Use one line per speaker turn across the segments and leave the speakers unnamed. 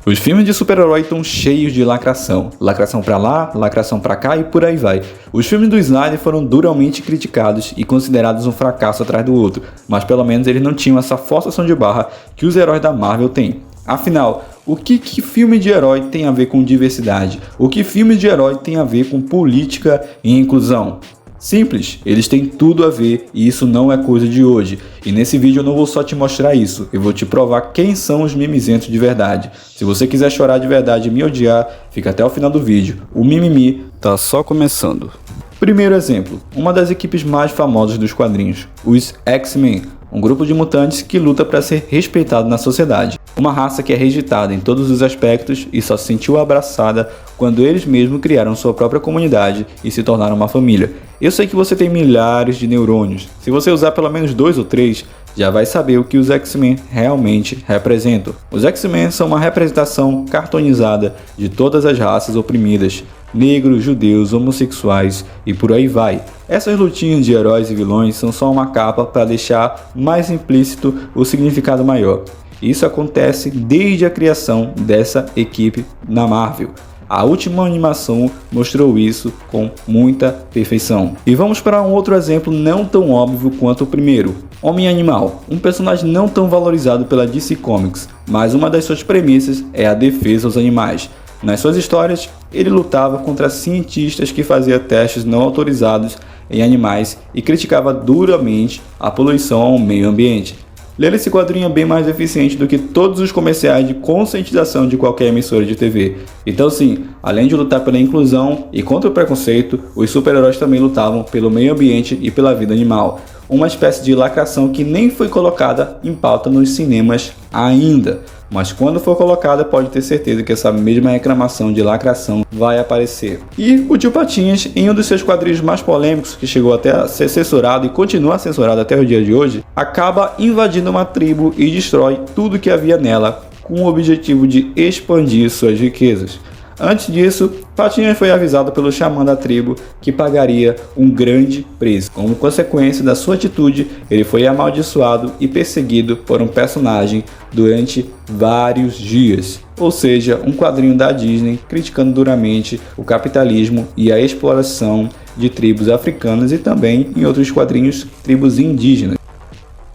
Os filmes de super-herói estão cheios de lacração. Lacração pra lá, lacração pra cá e por aí vai. Os filmes do Snyder foram duramente criticados e considerados um fracasso atrás do outro, mas pelo menos eles não tinham essa forçação de barra que os heróis da Marvel têm. Afinal, o que filme de herói tem a ver com diversidade? O que filme de herói tem a ver com política e inclusão? Simples, eles têm tudo a ver e isso não é coisa de hoje. E nesse vídeo eu não vou só te mostrar isso, eu vou te provar quem são os mimizentos de verdade. Se você quiser chorar de verdade e me odiar, fica até o final do vídeo. O mimimi tá só começando. Primeiro exemplo, uma das equipes mais famosas dos quadrinhos, os X-Men, um grupo de mutantes que luta para ser respeitado na sociedade. Uma raça que é rejeitada em todos os aspectos e só se sentiu abraçada quando eles mesmos criaram sua própria comunidade e se tornaram uma família. Eu sei que você tem milhares de neurônios. Se você usar pelo menos 2 ou 3, já vai saber o que os X-Men realmente representam. Os X-Men são uma representação cartoonizada de todas as raças oprimidas. Negros, judeus, homossexuais e por aí vai. Essas lutinhas de heróis e vilões são só uma capa para deixar mais implícito o significado maior. Isso acontece desde a criação dessa equipe na Marvel. A última animação mostrou isso com muita perfeição. E vamos para um outro exemplo não tão óbvio quanto o primeiro. Homem-Animal, um personagem não tão valorizado pela DC Comics, mas uma das suas premissas é a defesa aos animais. Nas suas histórias, ele lutava contra cientistas que faziam testes não autorizados em animais e criticava duramente a poluição ao meio ambiente. Ler esse quadrinho é bem mais eficiente do que todos os comerciais de conscientização de qualquer emissora de TV. Então sim, além de lutar pela inclusão e contra o preconceito, os super-heróis também lutavam pelo meio ambiente e pela vida animal. Uma espécie de lacração que nem foi colocada em pauta nos cinemas ainda. Mas quando for colocada, pode ter certeza que essa mesma reclamação de lacração vai aparecer. E o Tio Patinhas, em um dos seus quadrinhos mais polêmicos, que chegou até a ser censurado e continua censurado até o dia de hoje, acaba invadindo uma tribo e destrói tudo que havia nela, com o objetivo de expandir suas riquezas. Antes disso, Patinhas foi avisado pelo xamã da tribo que pagaria um grande preço. Como consequência da sua atitude, ele foi amaldiçoado e perseguido por um personagem durante vários dias. Ou seja, um quadrinho da Disney criticando duramente o capitalismo e a exploração de tribos africanas e também, em outros quadrinhos, tribos indígenas.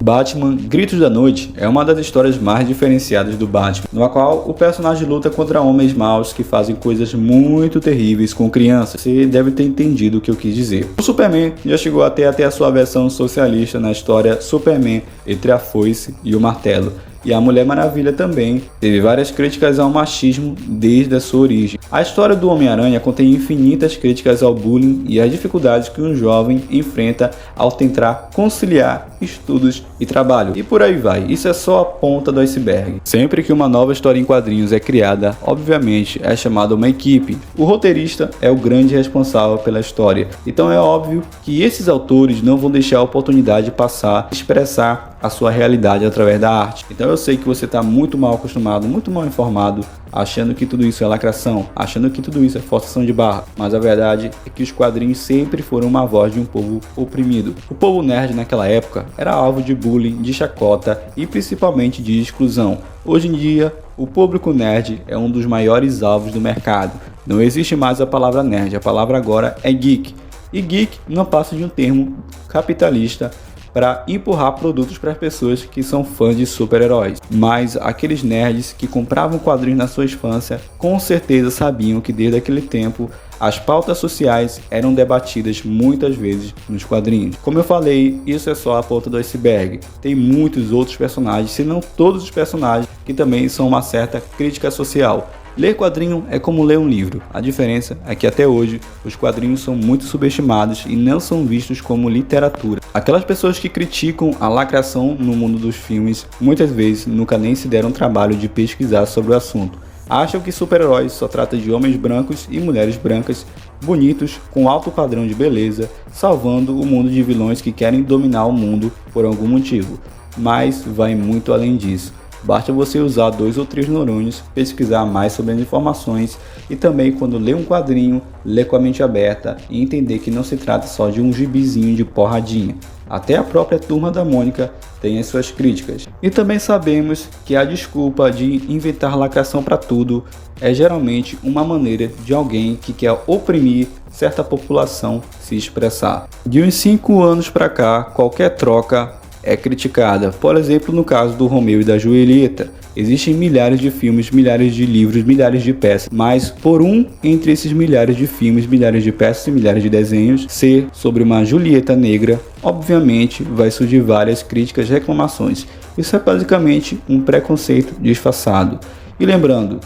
Batman Gritos da Noite é uma das histórias mais diferenciadas do Batman, na qual o personagem luta contra homens maus que fazem coisas muito terríveis com crianças. Você deve ter entendido o que eu quis dizer. O Superman já chegou até a sua versão socialista na história Superman entre a foice e o martelo. E a Mulher Maravilha também teve várias críticas ao machismo desde a sua origem. A história do Homem-Aranha contém infinitas críticas ao bullying e às dificuldades que um jovem enfrenta ao tentar conciliar estudos e trabalho. E por aí vai, isso é só a ponta do iceberg. Sempre que uma nova história em quadrinhos é criada, obviamente é chamada uma equipe. O roteirista é o grande responsável pela história. Então é óbvio que esses autores não vão deixar a oportunidade de passar, expressar a sua realidade através da arte. Então eu sei que você está muito mal acostumado, muito mal informado, achando que tudo isso é lacração, achando que tudo isso é forçação de barra, mas a verdade é que os quadrinhos sempre foram uma voz de um povo oprimido. O povo nerd naquela época era alvo de bullying, de chacota e principalmente de exclusão. Hoje em dia, o público nerd é um dos maiores alvos do mercado. Não existe mais a palavra nerd, a palavra agora é geek. E geek não passa de um termo capitalista para empurrar produtos para as pessoas que são fãs de super-heróis. Mas aqueles nerds que compravam quadrinhos na sua infância com certeza sabiam que desde aquele tempo as pautas sociais eram debatidas muitas vezes nos quadrinhos. Como eu falei, isso é só a ponta do iceberg. Tem muitos outros personagens, se não todos os personagens, que também são uma certa crítica social. Ler quadrinho é como ler um livro. A diferença é que até hoje os quadrinhos são muito subestimados e não são vistos como literatura. Aquelas pessoas que criticam a lacração no mundo dos filmes muitas vezes nunca nem se deram trabalho de pesquisar sobre o assunto. Acham que super-heróis só trata de homens brancos e mulheres brancas, bonitos, com alto padrão de beleza, salvando o mundo de vilões que querem dominar o mundo por algum motivo. Mas vai muito além disso. Basta você usar 2 ou 3 neurônios, pesquisar mais sobre as informações e também, quando lê um quadrinho, ler com a mente aberta e entender que não se trata só de um gibizinho de porradinha. Até a própria Turma da Mônica tem as suas críticas. E também sabemos que a desculpa de inventar lacração para tudo é geralmente uma maneira de alguém que quer oprimir certa população se expressar. De uns 5 anos para cá, qualquer troca é criticada. Por exemplo, no caso do Romeu e da Julieta, existem milhares de filmes, milhares de livros, milhares de peças, mas por entre esses milhares de filmes, milhares de peças e milhares de desenhos ser sobre uma Julieta negra, obviamente vai surgir várias críticas e reclamações. Isso é basicamente um preconceito disfarçado. E lembrando,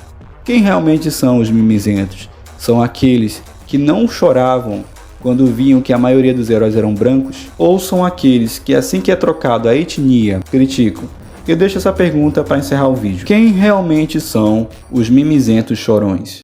quem realmente são os mimizentos? São aqueles que não choravam quando viam que a maioria dos heróis eram brancos? Ou são aqueles que, assim que é trocado a etnia, criticam? Eu deixo essa pergunta para encerrar o vídeo. Quem realmente são os mimizentos chorões?